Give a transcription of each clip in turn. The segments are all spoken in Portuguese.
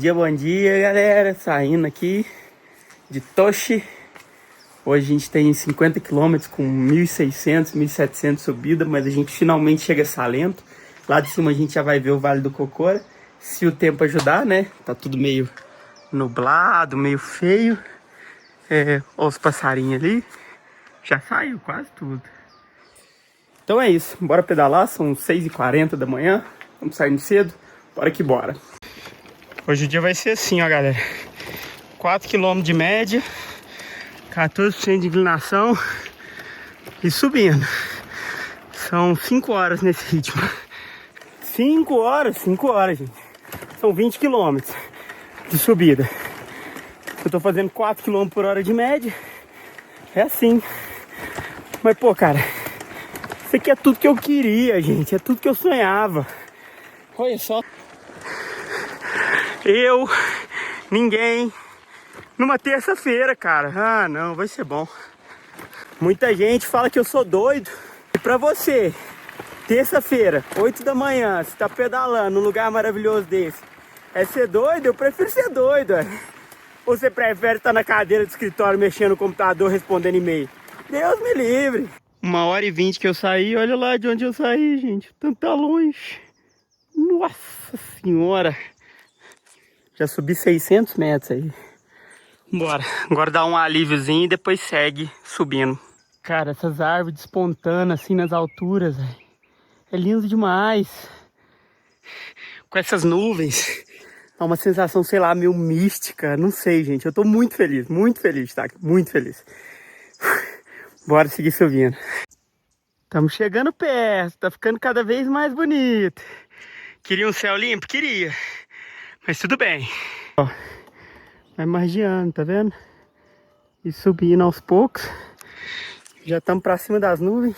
Bom dia, galera. Saindo aqui de Tochi. Hoje a gente tem 50 km com 1.600, 1.700 subida, mas a gente finalmente chega a Salento. Lá de cima a gente já vai ver o Vale do Cocora, se o tempo ajudar, né? Tá tudo meio nublado, meio feio. Olha os passarinhos ali. Já saiu quase tudo. Então é isso, bora pedalar, são 6h40 da manhã. Vamos saindo cedo, bora que bora. Hoje o dia vai ser assim, ó, galera. 4 km de média, 14% de inclinação e subindo. São 5 horas nesse ritmo. 5 horas, gente. São 20 km de subida. Eu tô fazendo 4 km por hora de média. É assim. Mas, pô, cara, isso aqui é tudo que eu queria, gente. É tudo que eu sonhava. Olha só. Ninguém, numa terça-feira, cara. Ah, não, vai ser bom. Muita gente fala que eu sou doido. E pra você, terça-feira, 8 da manhã, você tá pedalando num lugar maravilhoso desse, é ser doido? Eu prefiro ser doido, é. Ou você prefere estar na cadeira do escritório, mexendo no computador, respondendo e-mail? Deus me livre. 1h20 que eu saí, olha lá de onde eu saí, gente. Tanto tá longe. Nossa senhora. Já subi 600 metros aí. Bora. Agora dá um alíviozinho e depois segue subindo. Cara, essas árvores despontando assim nas alturas, véio. É lindo demais. Com essas nuvens. Dá uma sensação, sei lá, meio mística. Não sei, gente. Eu tô muito feliz, tá? Muito feliz. Bora seguir subindo. Estamos chegando perto. Tá ficando cada vez mais bonito. Queria um céu limpo? Queria. Mas tudo bem. Ó, vai margeando, tá vendo? E subindo aos poucos. Já estamos pra cima das nuvens.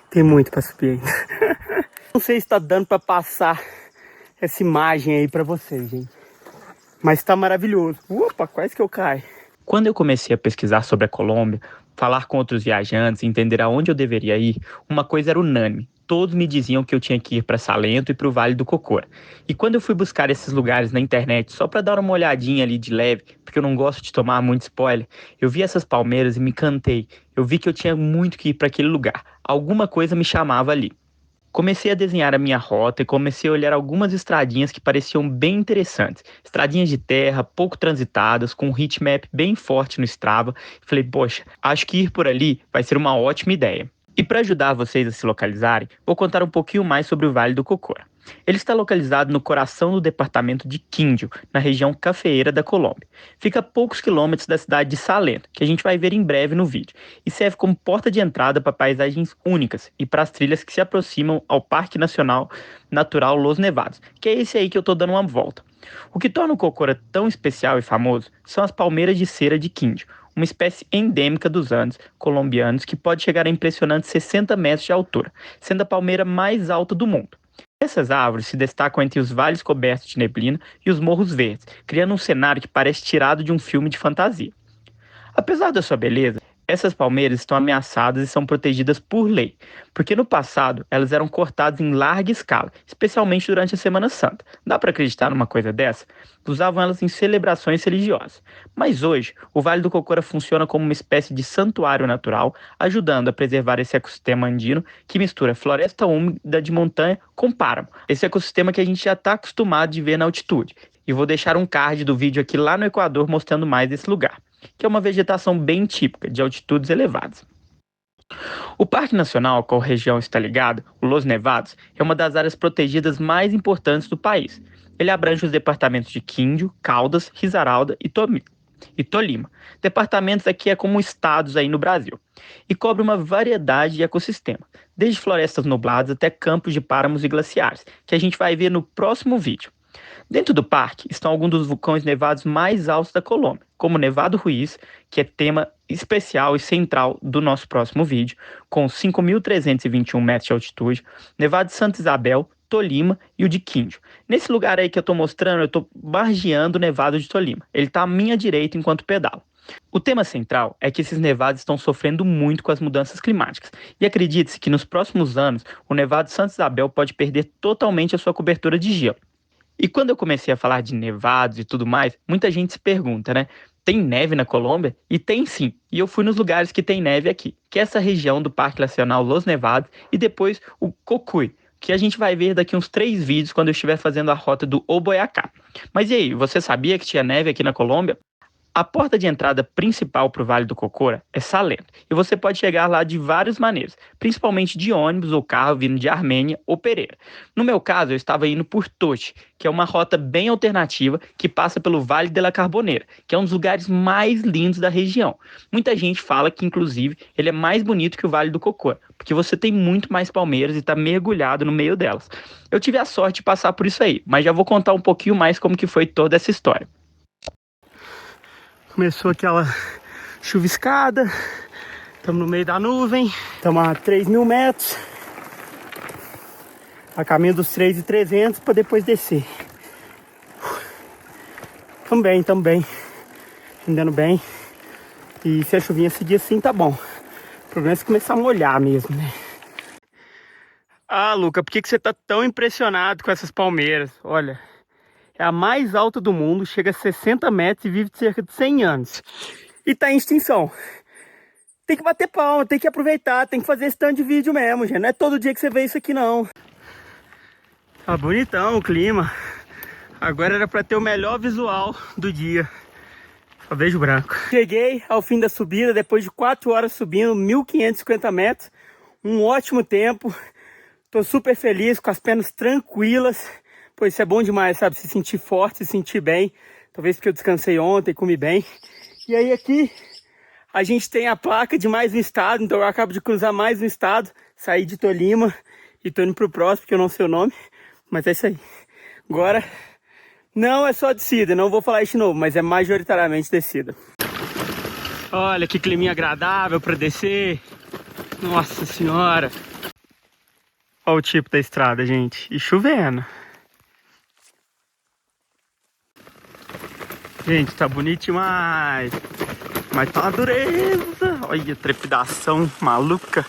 Tem muito pra subir ainda. Não sei se tá dando pra passar essa imagem aí pra vocês, gente. Mas tá maravilhoso. Opa, quase que eu caio. Quando eu comecei a pesquisar sobre a Colômbia, falar com outros viajantes, entender aonde eu deveria ir, uma coisa era unânime. Todos me diziam que eu tinha que ir para Salento e para o Vale do Cocora. E quando eu fui buscar esses lugares na internet, só para dar uma olhadinha ali de leve, porque eu não gosto de tomar muito spoiler, eu vi essas palmeiras e me encantei. Eu vi que eu tinha muito que ir para aquele lugar. Alguma coisa me chamava ali. Comecei a desenhar a minha rota e comecei a olhar algumas estradinhas que pareciam bem interessantes. Estradinhas de terra, pouco transitadas, com um heatmap bem forte no Strava. Falei, poxa, acho que ir por ali vai ser uma ótima ideia. E para ajudar vocês a se localizarem, vou contar um pouquinho mais sobre o Vale do Cocora. Ele está localizado no coração do departamento de Quindio, na região cafeeira da Colômbia. Fica a poucos quilômetros da cidade de Salento, que a gente vai ver em breve no vídeo, e serve como porta de entrada para paisagens únicas e para as trilhas que se aproximam ao Parque Nacional Natural Los Nevados, que é esse aí que eu estou dando uma volta. O que torna o Cocora tão especial e famoso são as palmeiras de cera de Quindio, uma espécie endêmica dos Andes colombianos que pode chegar a impressionantes 60 metros de altura, sendo a palmeira mais alta do mundo. Essas árvores se destacam entre os vales cobertos de neblina e os morros verdes, criando um cenário que parece tirado de um filme de fantasia. Apesar da sua beleza, essas palmeiras estão ameaçadas e são protegidas por lei, porque no passado elas eram cortadas em larga escala, especialmente durante a Semana Santa. Dá para acreditar numa coisa dessa? Usavam elas em celebrações religiosas. Mas hoje, o Vale do Cocora funciona como uma espécie de santuário natural, ajudando a preservar esse ecossistema andino que mistura floresta úmida de montanha com páramo. Esse ecossistema que a gente já está acostumado de ver na altitude. E vou deixar um card do vídeo aqui lá no Equador mostrando mais desse lugar, que é uma vegetação bem típica de altitudes elevadas. O Parque Nacional a qual a região está ligada, o Los Nevados, é uma das áreas protegidas mais importantes do país. Ele abrange os departamentos de Quindio, Caldas, Risaralda e Tolima. Departamentos aqui é como estados aí no Brasil. E cobre uma variedade de ecossistemas, desde florestas nubladas até campos de páramos e glaciares, que a gente vai ver no próximo vídeo. Dentro do parque estão alguns dos vulcões nevados mais altos da Colômbia, como o Nevado Ruiz, que é tema especial e central do nosso próximo vídeo, com 5.321 metros de altitude, Nevado de Santa Isabel, Tolima e o de Quindio. Nesse lugar aí que eu estou mostrando, eu estou margeando o Nevado de Tolima. Ele está à minha direita enquanto pedalo. O tema central é que esses nevados estão sofrendo muito com as mudanças climáticas, e acredite-se que nos próximos anos o Nevado de Santa Isabel pode perder totalmente a sua cobertura de gelo. E quando eu comecei a falar de nevados e tudo mais, muita gente se pergunta, né? Tem neve na Colômbia? E tem sim. E eu fui nos lugares que tem neve aqui, que é essa região do Parque Nacional Los Nevados e depois o Cocuy, que a gente vai ver daqui uns 3 vídeos quando eu estiver fazendo a rota do Oboyacá. Mas e aí, você sabia que tinha neve aqui na Colômbia? A porta de entrada principal para o Vale do Cocora é Salento, e você pode chegar lá de várias maneiras, principalmente de ônibus ou carro vindo de Armênia ou Pereira. No meu caso, eu estava indo por Toche, que é uma rota bem alternativa que passa pelo Vale de la Carboneira, que é um dos lugares mais lindos da região. Muita gente fala que, inclusive, ele é mais bonito que o Vale do Cocora, porque você tem muito mais palmeiras e está mergulhado no meio delas. Eu tive a sorte de passar por isso aí, mas já vou contar um pouquinho mais como que foi toda essa história. Começou aquela chuviscada, estamos no meio da nuvem, estamos a 3.000 metros, a caminho dos 3.300 para depois descer. Tamo bem, andando bem, e se a chuvinha seguir assim tá bom. O problema é se começar a molhar mesmo, né? Ah, Luca, por que você tá tão impressionado com essas palmeiras? Olha, é a mais alta do mundo, chega a 60 metros e vive de cerca de 100 anos. E tá em extinção. Tem que bater palma, tem que aproveitar, tem que fazer esse tanto de vídeo mesmo, gente. Não é todo dia que você vê isso aqui, não. Tá bonitão o clima. Agora era pra ter o melhor visual do dia. Só vejo branco. Cheguei ao fim da subida, depois de 4 horas subindo, 1.550 metros. Um ótimo tempo. Tô super feliz, com as pernas tranquilas. Pô, isso é bom demais, sabe? Se sentir forte, se sentir bem. Talvez porque eu descansei ontem, comi bem. E aí aqui a gente tem a placa de mais um estado. Então eu acabo de cruzar mais um estado. Saí de Tolima e tô indo pro próximo, porque eu não sei o nome. Mas é isso aí. Agora, não é só descida, não vou falar isso de novo, mas é majoritariamente descida. Olha que climinha agradável pra descer. Nossa senhora. Olha o tipo da estrada, gente. E chovendo. Gente, tá bonito demais. Mas tá uma dureza. Olha a trepidação maluca.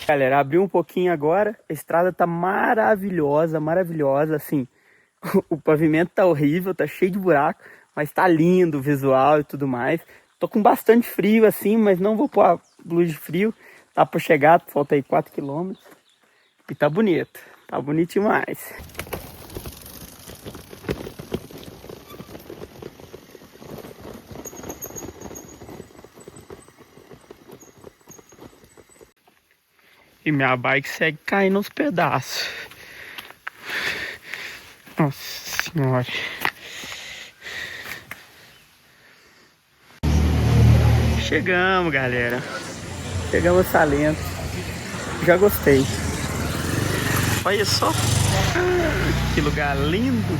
Galera, abriu um pouquinho agora. A estrada tá maravilhosa, maravilhosa. Assim, o pavimento tá horrível, tá cheio de buraco. Mas tá lindo o visual e tudo mais. Tô com bastante frio assim, mas não vou pôr a blusa de frio. Tá pra chegar, falta aí 4 km. E tá bonito demais. E minha bike segue caindo uns pedaços. Nossa senhora. Chegamos, galera. Chegamos a Salento. Já gostei. Olha só. Que lugar lindo.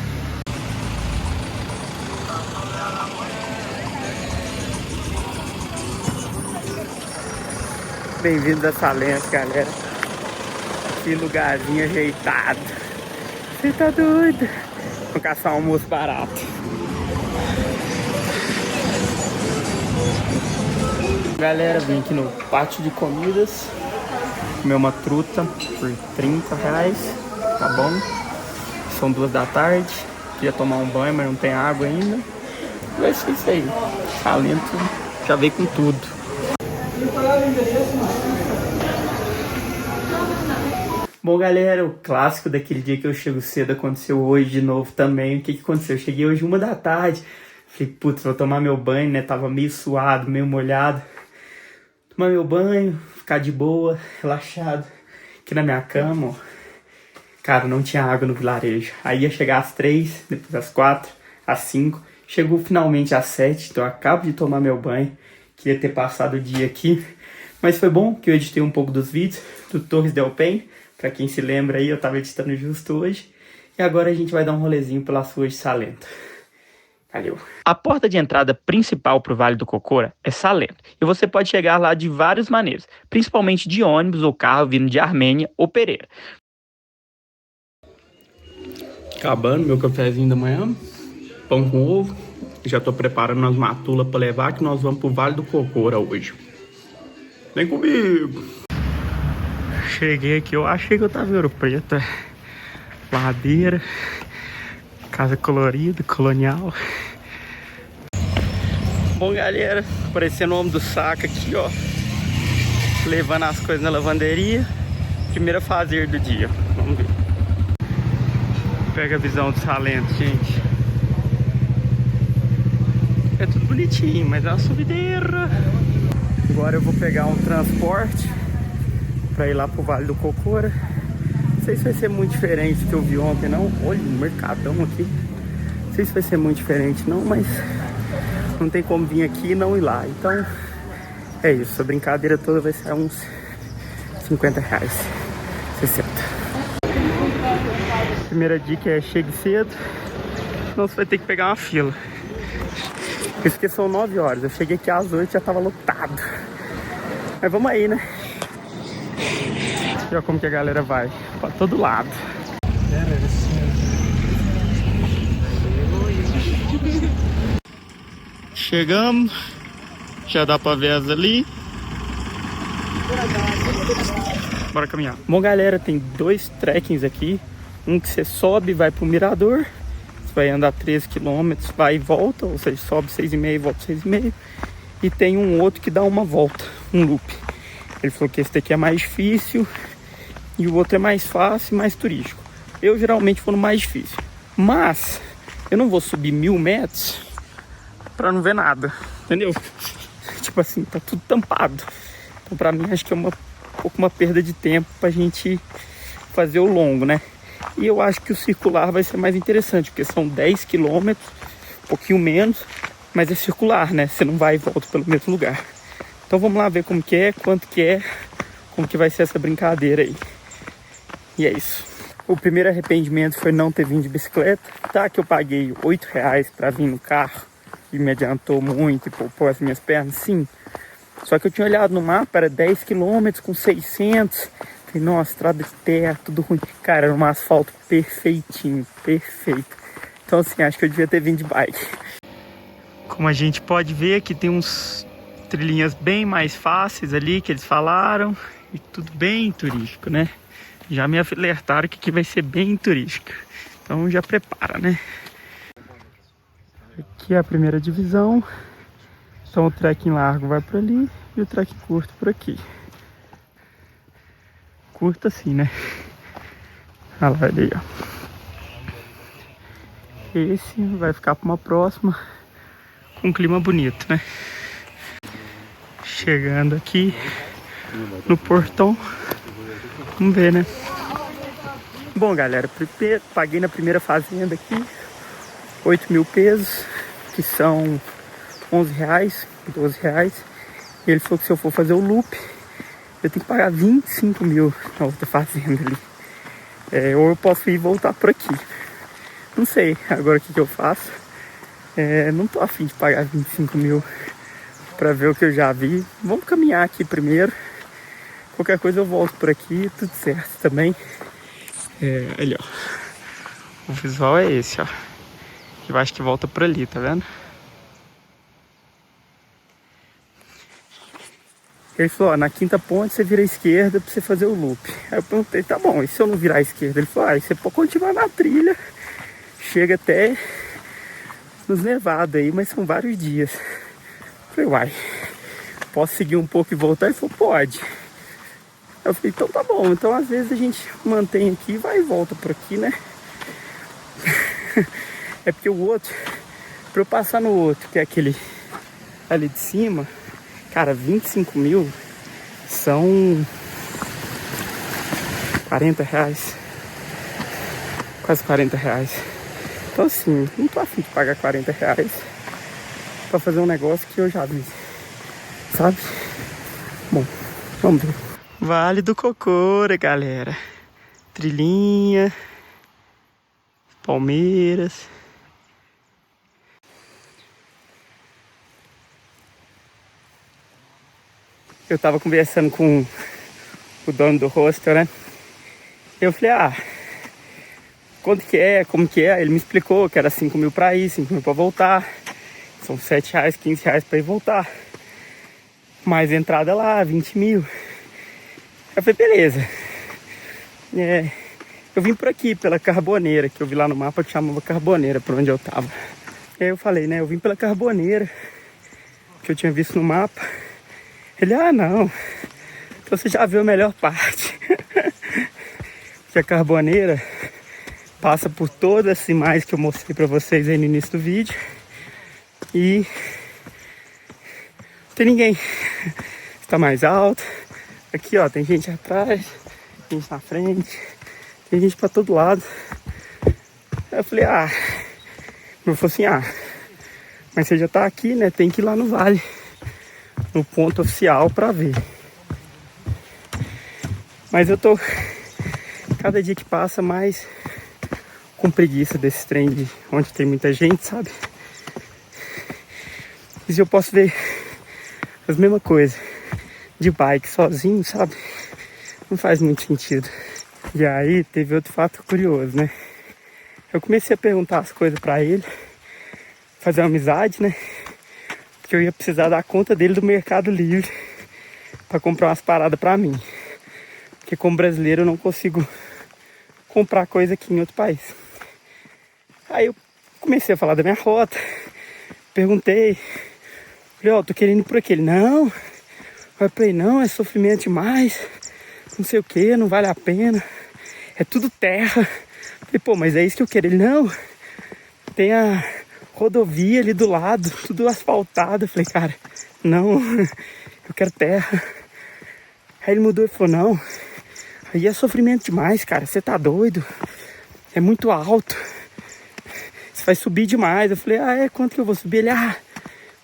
Bem-vindo a Salento, galera. Que lugarzinho ajeitado. Você tá doido? Vou caçar um almoço barato. Galera, vim aqui no pátio de comidas. Comer uma truta por 30 reais. Tá bom? São 2 da tarde. Queria tomar um banho, mas não tem água ainda. Vai ser isso aí. Salento já veio com tudo. Bom, galera, o clássico daquele dia que eu chego cedo aconteceu hoje de novo também. O que aconteceu? Eu cheguei hoje 1 da tarde. Falei, putz, vou tomar meu banho, né? Tava meio suado, meio molhado. Tomar meu banho, ficar de boa, relaxado. Aqui na minha cama, ó. Cara, não tinha água no vilarejo. Aí ia chegar às 3, depois às 4, às 5. Chegou finalmente às 7, então eu acabo de tomar meu banho. Queria ter passado o dia aqui. Mas foi bom que eu editei um pouco dos vídeos do Torres del Paine. Pra quem se lembra aí, eu tava editando justo hoje. E agora a gente vai dar um rolezinho pelas ruas de Salento. Valeu. A porta de entrada principal para o Vale do Cocora é Salento, e você pode chegar lá de várias maneiras, principalmente de ônibus ou carro vindo de Armênia ou Pereira. Acabando meu cafezinho da manhã, pão com ovo. Já tô preparando as matulas para levar, que nós vamos pro Vale do Cocora hoje. Vem comigo. Cheguei aqui, eu achei que eu tava em Ouro Preto. Ladeira, casa colorida, colonial. Bom, galera, aparecendo o homem do saco aqui, ó. Levando as coisas na lavanderia. Primeira fazer do dia. Vamos ver. Pega a visão do Salento, gente. É tudo bonitinho, mas é uma subideira. Agora eu vou pegar um transporte pra ir lá pro Vale do Cocora. Não sei se vai ser muito diferente do que eu vi ontem, não. Olha o mercadão aqui. Não sei se vai ser muito diferente, não, mas não tem como vir aqui e não ir lá. Então, é isso. A brincadeira toda vai ser uns 50 reais. 60. Primeira dica é chegue cedo, senão você vai ter que pegar uma fila. Isso que são 9 horas. Eu cheguei aqui às 8 e já tava lotado. Mas vamos aí, né? Olha como que a galera vai. Pra todo lado. Chegamos. Já dá pra ver as ali. Bora caminhar. Bom, galera, tem 2 trekkings aqui. Um que você sobe e vai pro mirador. Você vai andar 13 km, vai e volta. Ou seja, sobe 6,5 e volta 6,5. E tem um outro que dá uma volta, um loop. Ele falou que esse daqui é mais difícil e o outro é mais fácil e mais turístico. Eu geralmente vou no mais difícil. Mas eu não vou subir 1000 metros pra não ver nada. Entendeu? Tipo assim, tá tudo tampado. Então pra mim acho que é um pouco uma perda de tempo pra gente fazer o longo, né? E eu acho que o circular vai ser mais interessante, porque são 10 km, um pouquinho menos, mas é circular, né? Você não vai e volta pelo mesmo lugar. Então vamos lá ver como que é, quanto que é, como que vai ser essa brincadeira aí. E é isso. O primeiro arrependimento foi não ter vindo de bicicleta. Tá que eu paguei R$8 pra vir no carro e me adiantou muito e poupou as minhas pernas, sim. Só que eu tinha olhado no mapa, era 10 km com 600. Falei, nossa, estrada de terra, tudo ruim. Cara, era um asfalto perfeitinho, perfeito. Então assim, acho que eu devia ter vindo de bike. Como a gente pode ver, aqui tem uns trilhinhas bem mais fáceis ali que eles falaram. E tudo bem turístico, né? Já me alertaram que aqui vai ser bem turístico. Então já prepara, né? Aqui é a primeira divisão. Então o trekking largo vai por ali e o trekking curto por aqui. Curto assim, né? Olha lá, ali, ó. Esse vai ficar para uma próxima com um clima bonito, né? Chegando aqui no portão. Vamos ver, né? Bom, galera, paguei na primeira fazenda aqui 8 mil pesos, que são R$11, R$12. E ele falou que se eu for fazer o loop, eu tenho que pagar 25 mil na outra fazenda ali. Ou eu posso ir e voltar por aqui. Não sei agora o que eu faço. Não tô afim de pagar 25 mil pra ver o que eu já vi. Vamos caminhar aqui primeiro. Qualquer coisa eu volto por aqui, tudo certo também. Ali, ó. O visual é esse, ó. Eu acho que volta por ali, tá vendo? Ele falou, ó, na quinta ponte você vira à esquerda pra você fazer o loop. Aí eu perguntei, tá bom, e se eu não virar à esquerda? Ele falou, aí você pode continuar na trilha. Chega até nos nevados aí, mas são vários dias. Eu falei, uai, posso seguir um pouco e voltar? Ele falou, pode. Eu falei, então tá bom, então às vezes a gente mantém aqui, vai e volta por aqui, né? É porque o outro, pra eu passar no outro, que é aquele ali de cima, cara, 25 mil são R$40. Quase R$40. Então assim, não tô afim de pagar R$40 pra fazer um negócio que eu já vi, sabe? Bom, vamos ver. Vale do Cocora, galera. Trilhinha. Palmeiras. Eu tava conversando com o dono do hostel, né? Eu falei, quanto que é, como que é? Ele me explicou que era 5 mil pra ir, 5 mil pra voltar. São R$7, R$15 pra ir voltar. mais entrada lá, 20 mil. Eu falei, beleza. Eu vim por aqui, pela Carboneira, que eu vi lá no mapa que chamava Carboneira, por onde eu tava. E aí eu falei, né, eu vim pela Carboneira, que eu tinha visto no mapa. Ele, não, então você já viu a melhor parte. Que a Carboneira passa por todas as imagens que eu mostrei pra vocês aí no início do vídeo. E não tem ninguém. Está mais alto. Aqui, ó, tem gente atrás, gente na frente, tem gente pra todo lado. Aí eu falei, eu falei assim, mas você já tá aqui, né? Tem que ir lá no vale, no ponto oficial pra ver. Mas eu tô, cada dia que passa, mais com preguiça desse trem de onde tem muita gente, sabe? E se eu posso ver as mesmas coisas de bike sozinho, sabe? Não faz muito sentido. E aí teve outro fato curioso, né? Eu comecei a perguntar as coisas pra ele, fazer uma amizade, né? Porque eu ia precisar dar conta dele do Mercado Livre pra comprar umas paradas pra mim. Porque como brasileiro eu não consigo comprar coisa aqui em outro país. Aí eu comecei a falar da minha rota, perguntei, falei, tô querendo ir por aqui. Ele, não, vai pra aí não, é sofrimento demais, não sei o que, não vale a pena, é tudo terra. Falei, mas é isso que eu quero. Ele, não, tem a rodovia ali do lado, tudo asfaltado. Eu falei, cara, não, eu quero terra. Aí ele mudou e falou, não, aí é sofrimento demais, cara, você tá doido, é muito alto, você vai subir demais. Eu falei, quanto que eu vou subir? Ele,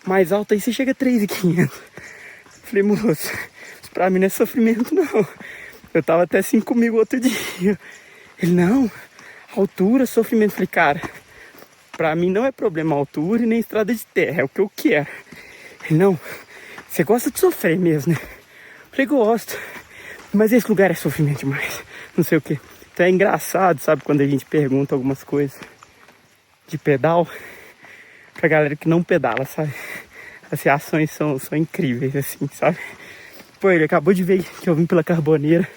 mais alto aí você chega a 3.500. Falei, moço, isso pra mim não é sofrimento não, eu tava até assim comigo outro dia. Ele, não, altura, sofrimento. Falei, cara, pra mim não é problema altura e nem estrada de terra, é o que eu quero. Ele, não, você gosta de sofrer mesmo, né? Falei, gosto, mas esse lugar é sofrimento demais, não sei o que. Então é engraçado, sabe, quando a gente pergunta algumas coisas de pedal pra galera que não pedala, sabe? As reações são incríveis, assim, sabe? Pô, ele acabou de ver que eu vim pela Carboneira,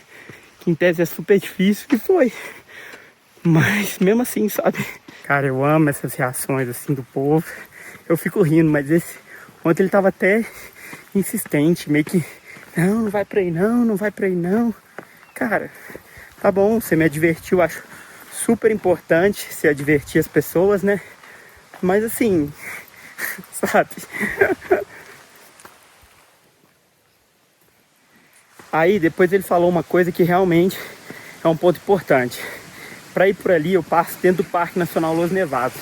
que em tese é super difícil, que foi. Mas mesmo assim, sabe? Cara, eu amo essas reações, assim, do povo. Eu fico rindo, mas ontem ele tava até insistente, meio que, não vai pra aí não, não vai pra aí não. Cara, tá bom, você me advertiu, acho super importante você advertir as pessoas, né? Mas assim, sabe? Aí depois ele falou uma coisa que realmente é um ponto importante. Pra ir por ali eu passo dentro do Parque Nacional Los Nevados.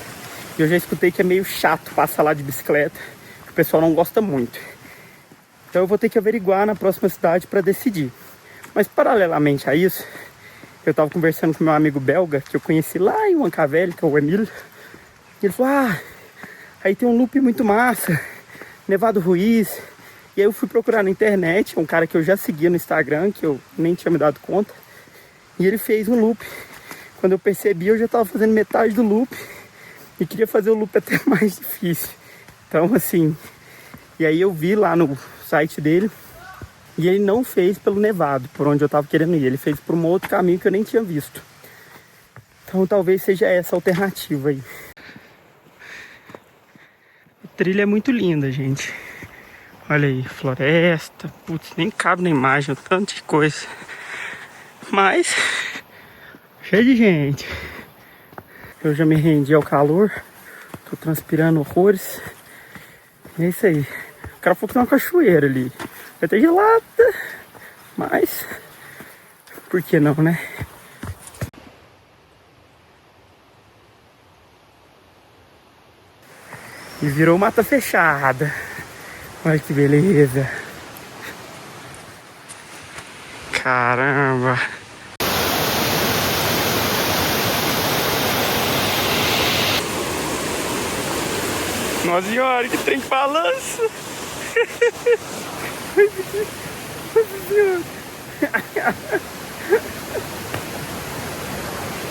E eu já escutei que é meio chato passar lá de bicicleta, que o pessoal não gosta muito. Então eu vou ter que averiguar na próxima cidade para decidir. Mas paralelamente a isso, eu tava conversando com meu amigo belga, que eu conheci lá em Huancavelli, que é o Emílio. E ele falou, aí tem um loop muito massa, Nevado Ruiz. E aí eu fui procurar na internet, um cara que eu já seguia no Instagram, que eu nem tinha me dado conta. E ele fez um loop. Quando eu percebi, eu já tava fazendo metade do loop. E queria fazer o loop até mais difícil. Então, assim... E aí eu vi lá no site dele. E ele não fez pelo Nevado, por onde eu tava querendo ir. Ele fez por um outro caminho que eu nem tinha visto. Então talvez seja essa a alternativa aí. A trilha é muito linda, gente. Olha aí, floresta. Putz, nem cabe na imagem, o tanto de coisa. Mas... cheio de gente. Eu já me rendi ao calor. Tô transpirando horrores. E é isso aí. O cara falou que tem uma cachoeira ali. Vai ter gelada. Mas... por que não, né? E virou mata fechada. Olha que beleza. Caramba. Nossa senhora, que trem que balança.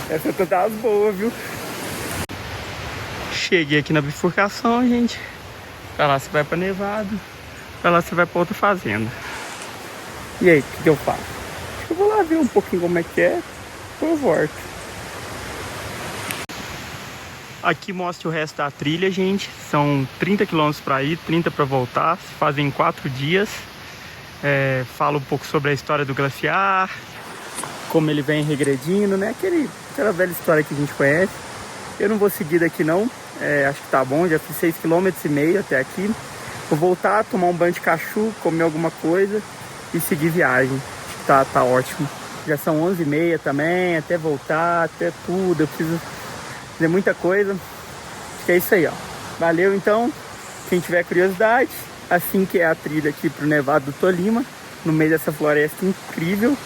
Essa tá das boas, viu? Cheguei aqui na bifurcação, gente. Pra lá você vai pra Nevado. Pra lá você vai pra outra fazenda. E aí, o que eu faço? Acho que eu vou lá ver um pouquinho como é que é. Depois eu volto. Aqui mostra o resto da trilha, gente. São 30 km para ir, 30 para voltar. Se fazem 4 dias. Fala um pouco sobre a história do glaciar, como ele vem regredindo, né? Aquela velha história que a gente conhece. Eu não vou seguir daqui não. Acho que tá bom. Já fiz 6,5 km até aqui. Vou voltar, tomar um banho de cachu, comer alguma coisa e seguir viagem. Tá ótimo. Já são 11h30 também, até voltar, até tudo. Eu preciso fazer muita coisa. Acho que é isso aí, ó. Valeu, então. Quem tiver curiosidade, assim que é a trilha aqui pro Nevado do Tolima, no meio dessa floresta incrível.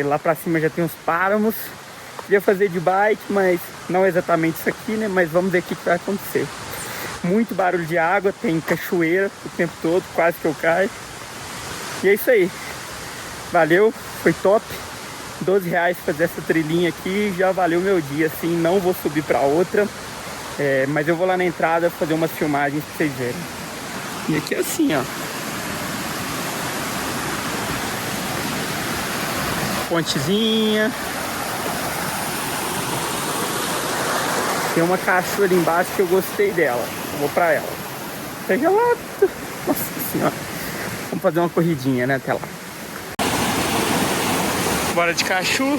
Lá pra cima já tem uns páramos. Queria fazer de bike, mas não exatamente isso aqui, né? Mas vamos ver o que vai acontecer. Muito barulho de água, tem cachoeira o tempo todo, quase que eu caio. E é isso aí. Valeu, foi top. R$12 fazer essa trilhinha aqui, já valeu meu dia, assim. Não vou subir pra outra, mas eu vou lá na entrada fazer umas filmagens pra vocês verem. E aqui é assim, ó. Pontezinha. Tem uma cachoeira ali embaixo que eu gostei dela. Eu vou pra ela. Pega lá. Nossa senhora. Vamos fazer uma corridinha, né, até lá. Bora de cachu.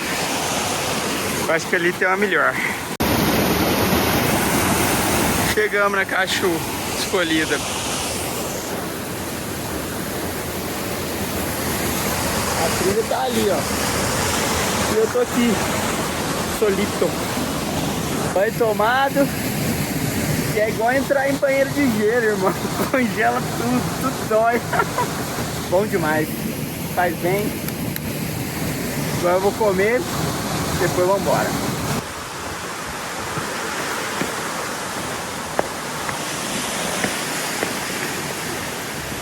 Eu acho que ali tem uma melhor. Chegamos na cachu escolhida. A trilha tá ali, ó. E eu tô aqui, solito. Banho tomado. E é igual entrar em banheiro de gelo, irmão. Congela tudo dói. Bom demais. Faz bem. Agora eu vou comer, depois vamos embora.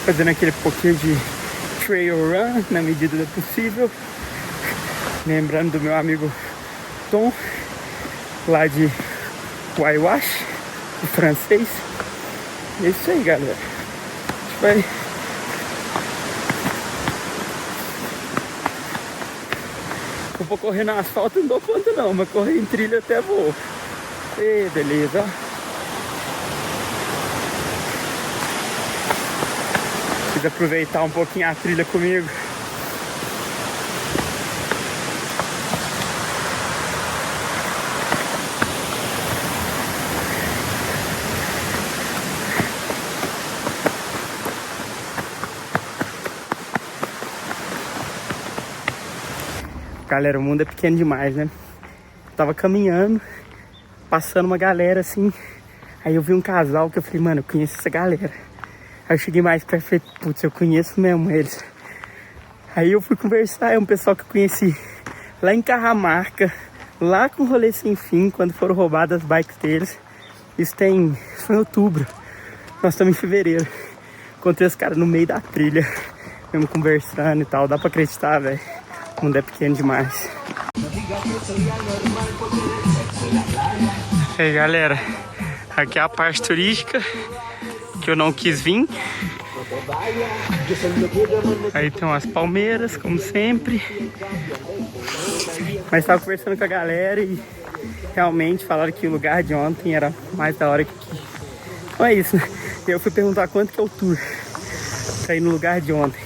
Fazendo aquele pouquinho de trail run na medida do possível. Lembrando do meu amigo Tom, lá de Waiwash, o francês. É isso aí, galera. A gente vai... Se eu for correr no asfalto, não dou conta não, mas correr em trilha até vou. E beleza, ó. Quis aproveitar um pouquinho a trilha comigo. Galera, o mundo é pequeno demais, né? Tava caminhando, passando uma galera assim. Aí eu vi um casal que eu falei, mano, eu conheço essa galera. Aí eu cheguei mais perto e falei, putz, eu conheço mesmo eles. Aí eu fui conversar, é um pessoal que eu conheci lá em Carramarca, lá com o Rolê Sem Fim, quando foram roubadas as bikes deles. Isso foi em outubro. Nós estamos em fevereiro. Encontrei os caras no meio da trilha, mesmo conversando e tal. Dá pra acreditar, velho. O mundo é pequeno demais. E aí, galera, aqui é a parte turística que eu não quis vir. Aí tem umas palmeiras, como sempre. Mas tava conversando com a galera e realmente falaram que o lugar de ontem era mais da hora que aqui. Então é isso, né? Eu fui perguntar quanto que é o tour pra ir no lugar de ontem.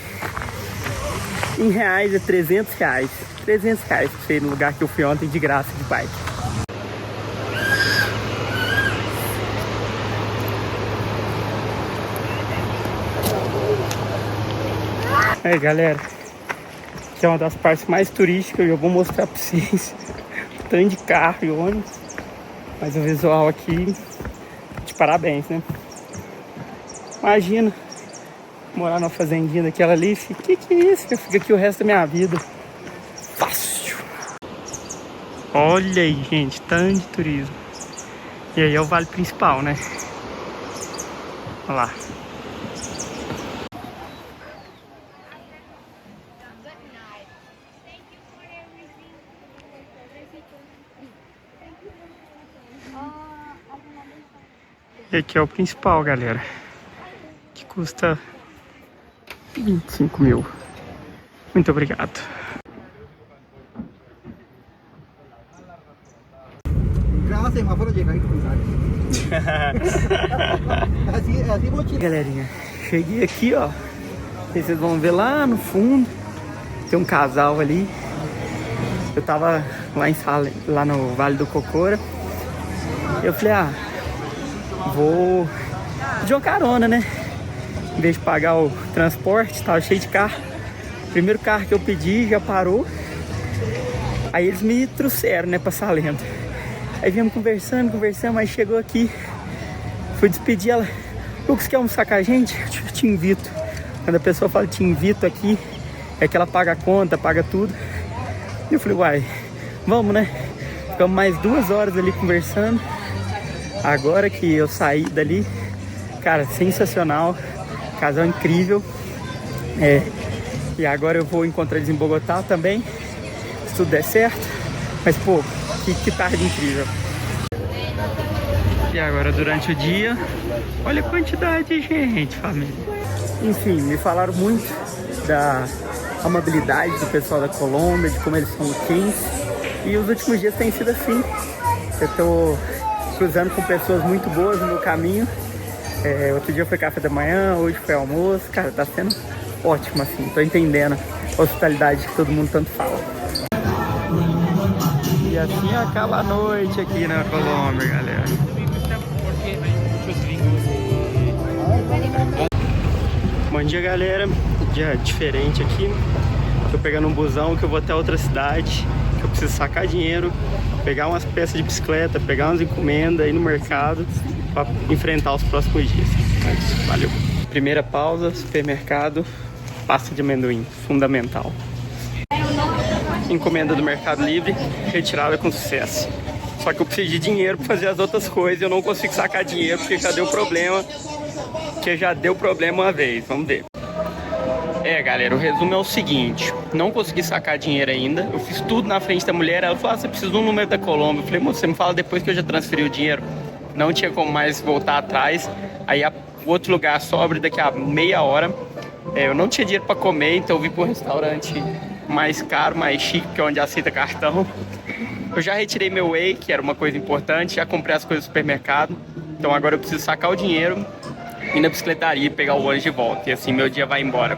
Em reais é R$300. R$300 pra você ir no lugar que eu fui ontem de graça de bike. Aí, galera, que é uma das partes mais turísticas e eu vou mostrar pra vocês o tanto de carro e ônibus. Mas o visual aqui, de parabéns, né? Imagina morar numa fazendinha daquela ali. Que é isso? Eu fico aqui o resto da minha vida. Fácil. Olha aí, gente, tanto de turismo. E aí é o vale principal, né? Olha lá. E aqui é o principal, galera, que custa 25 mil. Muito obrigado. Galerinha, cheguei aqui, ó. Vocês vão ver lá no fundo. Tem um casal ali. Eu tava lá no Vale do Cocora. Eu falei, vou pedir uma carona, né? Em vez de pagar o transporte, tava cheio de carro. Primeiro carro que eu pedi já parou. Aí eles me trouxeram, né, pra Salento. Aí viemos conversando, aí chegou aqui. Fui despedir ela. Lucas, quer almoçar com a gente? Eu te invito. Quando a pessoa fala te invito aqui, é que ela paga a conta, paga tudo. E eu falei, uai, vamos, né? Ficamos mais 2 horas ali conversando. Agora que eu saí dali, cara, sensacional. Casal incrível. E agora eu vou encontrar eles em Bogotá também, se tudo der certo. Mas, pô, que tarde incrível. E agora, durante o dia, olha a quantidade de gente, família. Enfim, me falaram muito da amabilidade do pessoal da Colômbia, de como eles são quentes. E os últimos dias têm sido assim. Eu tô cruzando com pessoas muito boas no meu caminho. Outro dia foi café da manhã, hoje foi almoço. Cara, tá sendo ótimo, assim. Tô entendendo a hospitalidade que todo mundo tanto fala. E assim acaba a noite aqui na Colômbia, galera. Bom dia, galera. Dia diferente aqui. Tô pegando um busão que eu vou até outra cidade, que eu preciso sacar dinheiro, pegar umas peças de bicicleta, pegar umas encomendas, ir no mercado para enfrentar os próximos dias. Mas, valeu. Primeira pausa, supermercado, pasta de amendoim, fundamental. Encomenda do Mercado Livre, retirada com sucesso. Só que eu preciso de dinheiro para fazer as outras coisas, eu não consigo sacar dinheiro porque já deu problema. Uma vez, vamos ver. Galera, o resumo é o seguinte: não consegui sacar dinheiro ainda. Eu fiz tudo na frente da mulher. Ela falou, você precisa do número da Colômbia. Eu falei, moço, você me fala depois que eu já transferi o dinheiro. Não tinha como mais voltar atrás. Aí o outro lugar só abre daqui a meia hora. Eu não tinha dinheiro para comer, então eu vim para um restaurante mais caro, mais chique, que é onde aceita cartão. Eu já retirei meu Whey, que era uma coisa importante. Já comprei as coisas no supermercado. Então agora eu preciso sacar o dinheiro, ir na bicicletaria e pegar o ônibus de volta. E assim meu dia vai embora.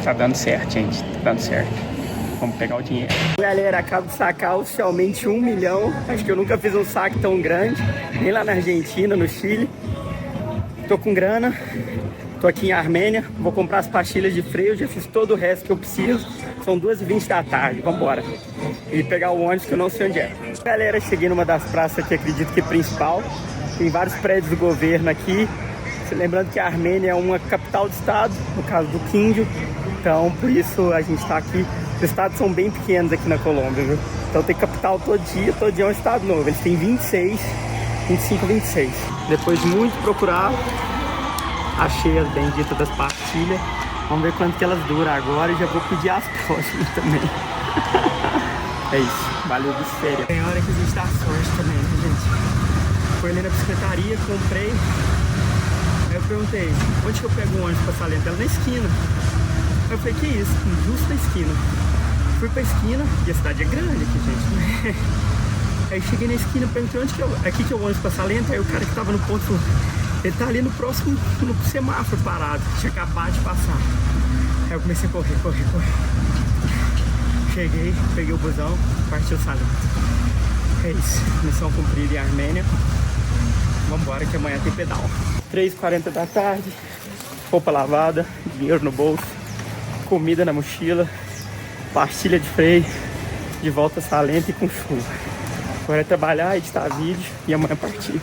Tá dando certo, gente. Tá dando certo. Vamos pegar o dinheiro. Galera, acabo de sacar oficialmente 1 milhão. Acho que eu nunca fiz um saque tão grande. Nem lá na Argentina, no Chile. Tô com grana. Tô aqui em Armênia. Vou comprar as pastilhas de freio. Já fiz todo o resto que eu preciso. São 2h20 da tarde. Vambora. E pegar o ônibus que eu não sei onde é. Galera, cheguei numa das praças aqui, acredito que é principal. Tem vários prédios do governo aqui. Lembrando que a Armênia é uma capital de estado, no caso do Quindío. Então, por isso a gente está aqui. Os estados são bem pequenos aqui na Colômbia, viu? Então tem capital todo dia é um estado novo. Eles têm 26, 25, 26. Depois de muito procurar, achei as benditas das pastilhas. Vamos ver quanto que elas duram agora e já vou pedir as próximas também. É isso, valeu de sério. Tem hora que a gente dá sorte também, né, gente? Foi ali na bicicletaria, comprei. Aí eu perguntei, onde que eu pego um ônibus pra Salento? Ela na esquina. Aí eu falei, que isso? Justo na esquina. Fui pra esquina, e a cidade é grande aqui, gente. Aí cheguei na esquina, perguntei onde que eu... Aqui que é o ônibus pra Salento. Aí o cara que tava no ponto falou, ele tá ali no próximo, no semáforo parado. Tinha acabado de passar. Aí eu comecei a correr. Cheguei, peguei o busão, partiu Salento. É isso, missão cumprida em Armênia. Vambora que amanhã tem pedal. 3h40 da tarde, roupa lavada, dinheiro no bolso, comida na mochila, pastilha de freio, de volta a Salento e com chuva. Agora é trabalhar, editar vídeo e amanhã partir.